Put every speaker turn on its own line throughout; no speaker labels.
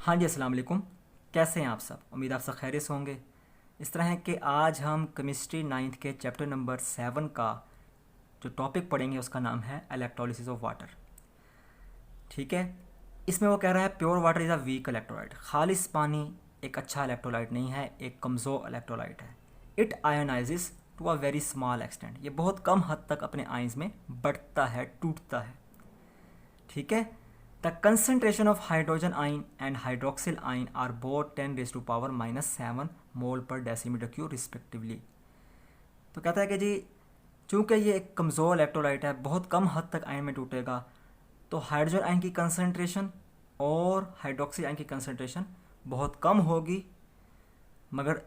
हाँ जी, अस्सलाम वालेकुम। कैसे हैं आप सब? उम्मीद आप सब खैरियत से होंगे। इस तरह है कि आज हम केमिस्ट्री नाइन्थ के चैप्टर नंबर 7 का जो टॉपिक पढ़ेंगे उसका नाम है इलेक्ट्रोलिसिस ऑफ वाटर। ठीक है। इसमें वो कह रहा है pure water is a weak electrolyte. खालिस पानी एक अच्छा इलेक्ट्रोलाइट नहीं है, एक कमज़ोर इलेक्ट्रोलाइट है। It ionises to a very small extent. ये बहुत कम हद तक अपने आयंस में बढ़ता है, टूटता है। ठीक है। The concentration of hydrogen ion and hydroxyl ion are both 10⁻⁻7 mole per decimetre cube respectively. तो कहता है कि जी चूंकि ये एक कमज़ोर इलेक्ट्रोलाइट है, बहुत कम हद तक आयन में टूटेगा, तो हाइड्रोजन आयन की कंसनट्रेशन और हाइड्रोक्सिल आयन की कंसनट्रेशन बहुत कम होगी, मगर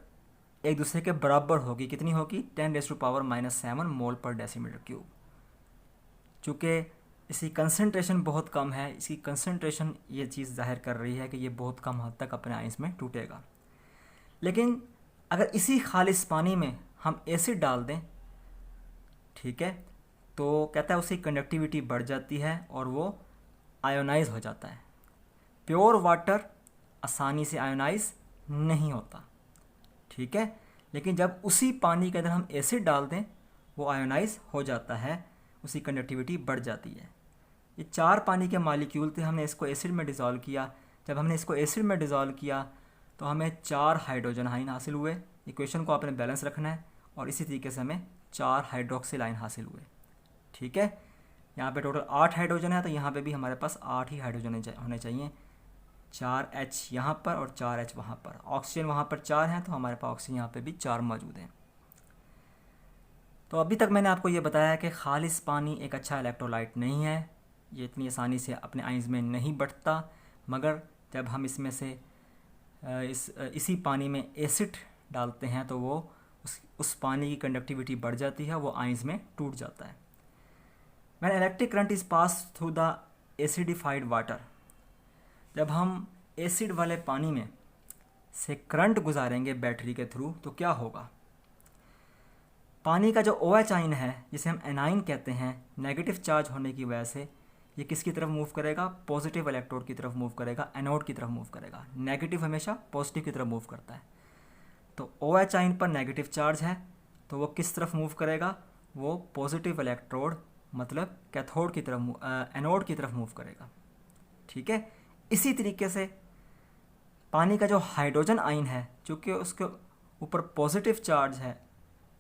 एक दूसरे के बराबर होगी। कितनी होगी? 10⁻⁻7 मोल पर डेसीमीटर क्यूब। चूँकि इसकी कंसनट्रेशन बहुत कम है, इसकी कंसनट्रेशन ये चीज़ जाहिर कर रही है कि ये बहुत कम हद तक अपने आयंस में टूटेगा। लेकिन अगर इसी खालिस पानी में हम एसिड डाल दें, ठीक है, तो कहता है उसकी कंडक्टिविटी बढ़ जाती है और वो आयोनाइज हो जाता है। प्योर वाटर आसानी से आयोनाइज नहीं होता, ठीक है। लेकिन जब उसी पानी के अंदर हम एसिड डाल दें, वो आयोनाइज हो जाता है, उसकी कंडक्टिविटी बढ़ जाती है। ये 4 पानी के मालिक्यूल थे, हमने इसको एसिड में डिज़ोल्व किया। जब हमने इसको एसिड में डिज़ोल्व किया तो हमें 4 हाइड्रोजन आयन हासिल हुए। इक्वेशन को आपने बैलेंस रखना है और इसी तरीके से हमें 4 हाइड्रोक्सिल आयन हासिल हुए। ठीक है। यहाँ पे टोटल 8 हाइड्रोजन है, तो यहाँ पे भी हमारे पास 8 ही हाइड्रोजन होने चाहिए। 4 H यहाँ पर और 4 H वहाँ पर। ऑक्सीजन वहाँ पर 4 हैं, तो हमारे पास ऑक्सीजन यहाँ पे भी 4 मौजूद हैं। तो अभी तक मैंने आपको ये बताया कि खालिस पानी एक अच्छा इलेक्ट्रोलाइट नहीं है, ये इतनी आसानी से अपने आयंस में नहीं बढ़ता। मगर जब हम इसमें से इसी पानी में एसिड डालते हैं तो वो उस पानी की कंडक्टिविटी बढ़ जाती है, वो आयंस में टूट जाता है। When electric current is pass through the acidified water, जब हम एसिड वाले पानी में से करंट गुजारेंगे बैटरी के थ्रू, तो क्या होगा? पानी का जो OH आयन है, जिसे हम एनाइन कहते हैं, नेगेटिव चार्ज होने की वजह से ये किसकी तरफ मूव करेगा? पॉजिटिव इलेक्ट्रोड की तरफ मूव करेगा, एनोड की तरफ मूव करेगा। नेगेटिव हमेशा पॉजिटिव की तरफ मूव करता है। तो OH आयन पर नेगेटिव चार्ज है, तो वो किस तरफ मूव करेगा? वो पॉजिटिव इलेक्ट्रोड मतलब कैथोड की तरफ, एनोड की तरफ मूव करेगा। ठीक है। इसी तरीके से पानी का जो हाइड्रोजन आयन है, चूँकि उसके ऊपर पॉजिटिव चार्ज है,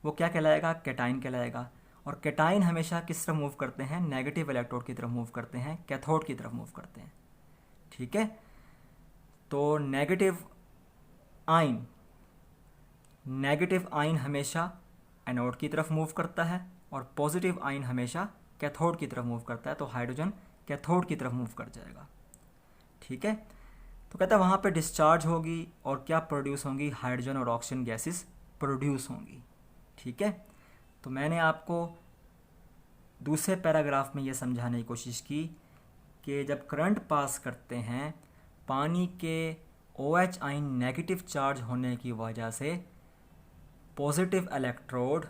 वो क्या कहलाएगा? कैटाइन कहलाएगा। और कैटाइन हमेशा किस तरफ मूव करते हैं? नेगेटिव इलेक्ट्रोड की तरफ मूव करते हैं, कैथोड की तरफ मूव करते हैं। ठीक है। तो नेगेटिव आयन हमेशा एनोड की तरफ मूव करता है और पॉजिटिव आयन हमेशा कैथोड की तरफ मूव करता है, तो हाइड्रोजन कैथोड की तरफ मूव कर जाएगा। ठीक है। तो कहता है वहाँ पे डिस्चार्ज होगी और क्या प्रोड्यूस होंगी? हाइड्रोजन और ऑक्सीजन गैसेस प्रोड्यूस होंगी। ठीक है। तो मैंने आपको दूसरे पैराग्राफ में ये समझाने की कोशिश की कि जब करंट पास करते हैं, पानी के OH आयन नेगेटिव चार्ज होने की वजह से पॉजिटिव इलेक्ट्रोड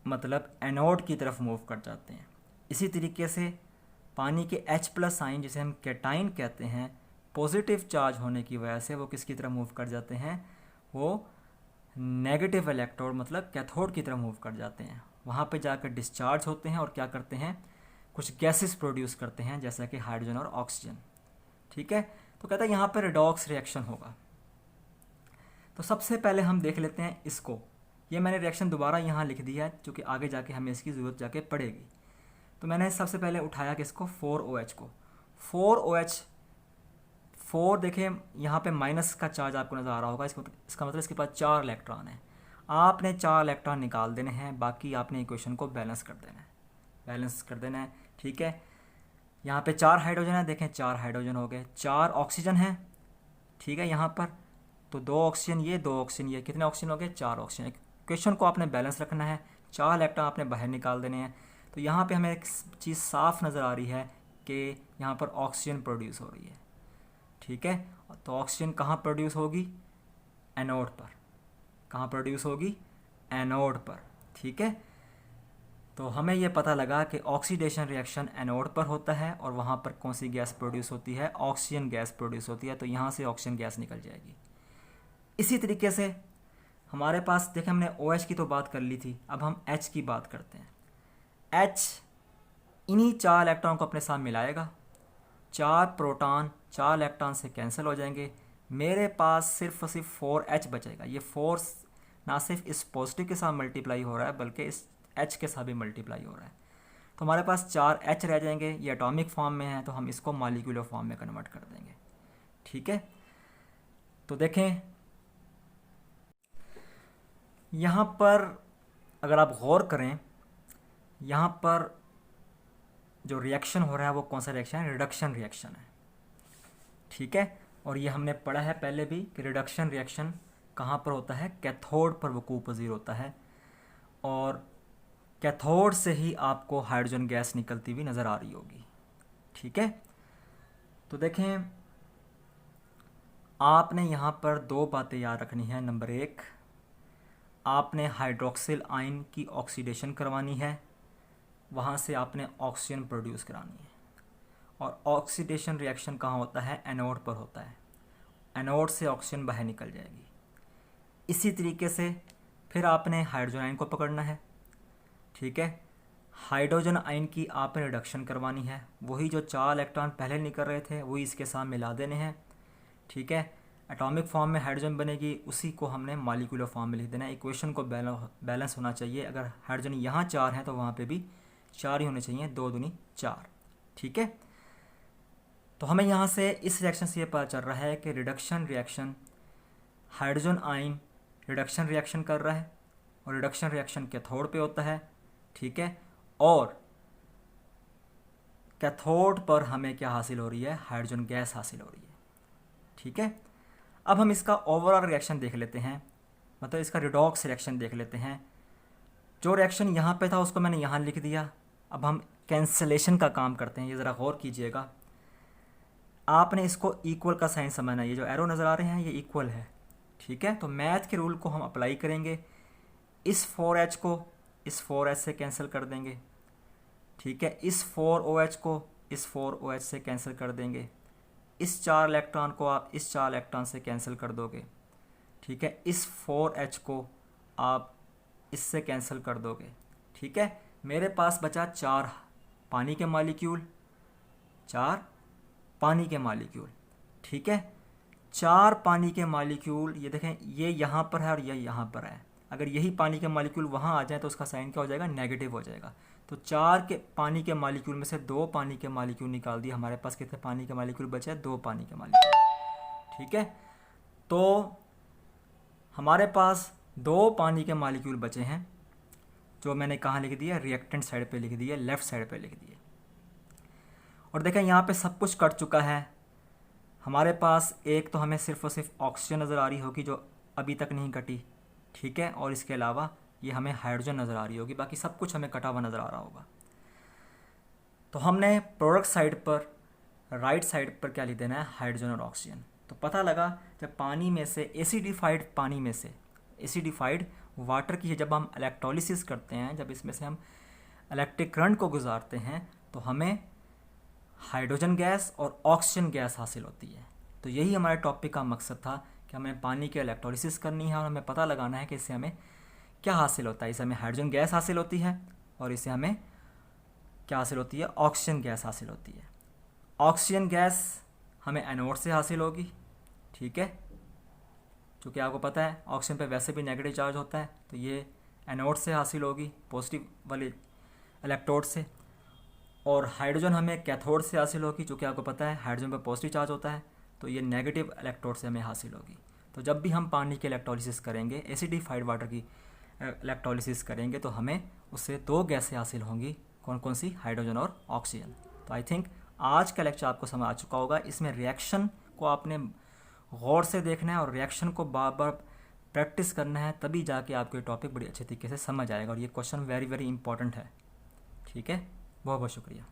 मतलब एनोड की तरफ मूव कर जाते हैं। इसी तरीके से पानी के H+ आयन, जिसे हम कैटाइन कहते हैं, पॉजिटिव चार्ज होने की वजह से वो किसकी तरफ मूव कर जाते हैं? वो नेगेटिव इलेक्ट्रोड मतलब कैथोड की तरफ मूव कर जाते हैं। वहाँ पे जाकर डिस्चार्ज होते हैं और क्या करते हैं? कुछ गैसेस प्रोड्यूस करते हैं, जैसा कि हाइड्रोजन और ऑक्सीजन। ठीक है। तो कहता है यहाँ पर रेडॉक्स रिएक्शन होगा। तो सबसे पहले हम देख लेते हैं इसको। ये मैंने रिएक्शन दोबारा यहाँ लिख दिया है, क्योंकि आगे जाके हमें इसकी ज़रूरत जाके पड़ेगी। तो मैंने सबसे पहले उठाया कि इसको 4OH को। 4OH 4 देखें, यहाँ पे माइनस का चार्ज आपको नज़र आ रहा होगा। इसका मतलब इसके पास 4 इलेक्ट्रॉन है। आपने 4 इलेक्ट्रॉन निकाल देने हैं, बाकी आपने इक्वेशन को बैलेंस कर देना है। ठीक है। यहाँ पे 4 हाइड्रोजन है, देखें 4 हाइड्रोजन हो गए। 4 ऑक्सीजन है, ठीक है, यहाँ पर। तो 2 ऑक्सीजन ये, 2 ऑक्सीजन ये, कितने ऑक्सीजन हो गए? 4 ऑक्सीजन। इक्वेशन को आपने बैलेंस रखना है, 4 इलेक्ट्रॉन आपने बाहर निकाल देने हैं। तो यहाँ पे हमें एक चीज़ साफ नज़र आ रही है कि यहाँ पर ऑक्सीजन प्रोड्यूस हो रही है। ठीक है। तो ऑक्सीजन कहाँ प्रोड्यूस होगी? एनोड पर। कहाँ प्रोड्यूस होगी? एनोड पर। ठीक है। तो हमें ये पता लगा कि ऑक्सीडेशन रिएक्शन एनोड पर होता है और वहाँ पर कौन सी गैस प्रोड्यूस होती है, ऑक्सीजन गैस प्रोड्यूस होती है, तो यहाँ से ऑक्सीजन गैस निकल जाएगी। इसी तरीके से हमारे पास देखें, हमने OH की तो बात कर ली थी, अब हम H की बात करते हैं। H इन्हीं 4 इलेक्ट्रॉन को अपने साथ मिलाएगा, 4 प्रोटॉन 4 इलेक्ट्रॉन से कैंसिल हो जाएंगे, मेरे पास सिर्फ और सिर्फ 4H बचेगा। ये 4 ना सिर्फ इस पॉजिटिव के साथ मल्टीप्लाई हो रहा है बल्कि इस H के साथ भी मल्टीप्लाई हो रहा है, तो हमारे पास 4H रह जाएंगे। ये एटॉमिक फॉर्म में है तो हम इसको मॉलिक्यूलर फॉर्म में कन्वर्ट कर देंगे। ठीक है, तो देखें यहाँ पर अगर आप गौर करें, यहाँ पर जो रिएक्शन हो रहा है वो कौन सा रिएक्शन है, रिडक्शन रिएक्शन है। ठीक है, और ये हमने पढ़ा है पहले भी कि रिडक्शन रिएक्शन कहाँ पर होता है, कैथोड पर वकूअ पज़ीर होता है, और कैथोड से ही आपको हाइड्रोजन गैस निकलती हुई नज़र आ रही होगी। ठीक है, तो देखें आपने यहाँ पर 2 बातें याद रखनी है। नंबर 1, आपने हाइड्रोक्सिल आयन की ऑक्सीडेशन करवानी है, वहाँ से आपने ऑक्सीजन प्रोड्यूस करानी है। और ऑक्सीडेशन रिएक्शन कहाँ होता है, एनोड पर होता है, एनोड से ऑक्सीजन बाहर निकल जाएगी। इसी तरीके से फिर आपने हाइड्रोजन आयन को पकड़ना है। ठीक है, हाइड्रोजन आयन की आपने रिडक्शन करवानी है, वही जो 4 इलेक्ट्रॉन पहले निकल रहे थे वही इसके साथ मिला देने हैं। ठीक है, एटॉमिक फॉर्म में हाइड्रोजन बनेगी, उसी को हमने मॉलिक्यूलर फॉर्म में लिख देना है। इक्वेशन को बैलेंस होना चाहिए, अगर हाइड्रोजन यहाँ 4 हैं तो वहाँ पे भी 4 ही होने चाहिए, 2 दूनी 4। ठीक है, तो हमें यहाँ से इस रिएक्शन से ये पता चल रहा है कि reduction reaction, hydrogen ion reduction reaction कर रहा है और रिडक्शन रिएक्शन कैथोड पे होता है। ठीक है, और कैथोड पर हमें क्या हासिल हो रही है, हाइड्रोजन गैस हासिल हो रही है। ठीक है, अब हम इसका ओवरऑल रिएक्शन देख लेते हैं, मतलब इसका रिडॉक्स रिएक्शन देख लेते हैं। जो रिएक्शन यहाँ पे था उसको मैंने यहाँ लिख दिया। अब हम कैंसलेशन का काम करते हैं, ये ज़रा गौर कीजिएगा। आपने इसको इक्वल का साइन समझना है, ये जो एरो नज़र आ रहे हैं ये इक्वल है। ठीक है, तो मैथ के रूल को हम अप्लाई करेंगे, इस 4H को इस 4H से कैंसिल कर देंगे। ठीक है, इस 4OH को इस 4OH से कैंसिल कर देंगे, इस 4 इलेक्ट्रॉन को आप इस 4 इलेक्ट्रॉन से कैंसिल कर दोगे। ठीक है, इस 4H को आप इससे कैंसिल कर दोगे। ठीक है, मेरे पास बचा 4 पानी के मॉलिक्यूल, 4 पानी के मॉलिक्यूल। ठीक है, 4 पानी के मॉलिक्यूल, ये देखें ये यहाँ पर है और ये यहाँ पर है। अगर यही पानी के मॉलिक्यूल वहाँ आ जाए तो उसका साइन क्या हो जाएगा, नेगेटिव हो जाएगा। तो 4 के पानी के मॉलिक्यूल में से 2 पानी के मॉलिक्यूल निकाल दिए, हमारे पास कितने पानी के मॉलिक्यूल बचे हैं, 2 पानी के मॉलिक्यूल। ठीक है, तो हमारे पास 2 पानी के मॉलिक्यूल बचे हैं, जो मैंने कहाँ लिख दिया, रिएक्टेंट साइड पे लिख दिए, लेफ़्ट साइड पे लिख दिए। और देखें यहाँ पे सब कुछ कट चुका है। हमारे पास एक तो हमें सिर्फ और सिर्फ ऑक्सीजन नज़र आ रही होगी जो अभी तक नहीं कटी। ठीक है, और इसके अलावा ये हमें हाइड्रोजन नज़र आ रही होगी, बाकी सब कुछ हमें कटा हुआ नज़र आ रहा होगा। तो हमने प्रोडक्ट साइड पर, राइट साइड पर क्या लिख देना है, हाइड्रोजन और ऑक्सीजन। तो पता लगा जब पानी में से एसिडिफाइड पानी में से, एसिडिफाइड वाटर की जब हम इलेक्ट्रोलिसिस करते हैं, जब इसमें से हम इलेक्ट्रिक करंट को गुजारते हैं तो हमें हाइड्रोजन गैस और ऑक्सीजन गैस हासिल होती है। तो यही हमारे टॉपिक का मकसद था कि हमें पानी की इलेक्ट्रोलिसिस करनी है और हमें पता लगाना है कि इससे हमें क्या हासिल होता है। इससे हमें हाइड्रोजन गैस हासिल होती है और इससे हमें क्या हासिल होती है, ऑक्सीजन गैस हासिल होती है। ऑक्सीजन गैस हमें एनोड से हासिल होगी। ठीक है, क्योंकि आपको पता है ऑक्सीजन पे वैसे भी नेगेटिव चार्ज होता है, तो ये एनोड से हासिल होगी, पॉजिटिव वाले इलेक्ट्रोड से। और हाइड्रोजन हमें कैथोड से हासिल होगी, क्योंकि आपको पता है हाइड्रोजन पर पॉजिटिव चार्ज होता है, तो ये नेगेटिव इलेक्ट्रोड से हमें हासिल होगी। तो जब भी हम पानी की इलेक्ट्रोलिसिस करेंगे, एसिडिफाइड वाटर की इलेक्ट्रोलिसिस करेंगे, तो हमें उससे 2 गैसें हासिल होंगी, कौन कौन सी, हाइड्रोजन और ऑक्सीजन। तो आई थिंक आज का लेक्चर आपको समझ आ चुका होगा। इसमें रिएक्शन को आपने गौर से देखना है और रिएक्शन को बार बार प्रैक्टिस करना है, तभी जाके आपको ये टॉपिक बड़ी अच्छे तरीके से समझ आएगा। और ये क्वेश्चन वेरी वेरी इंपॉर्टेंट है। ठीक है, बहुत बहुत शुक्रिया।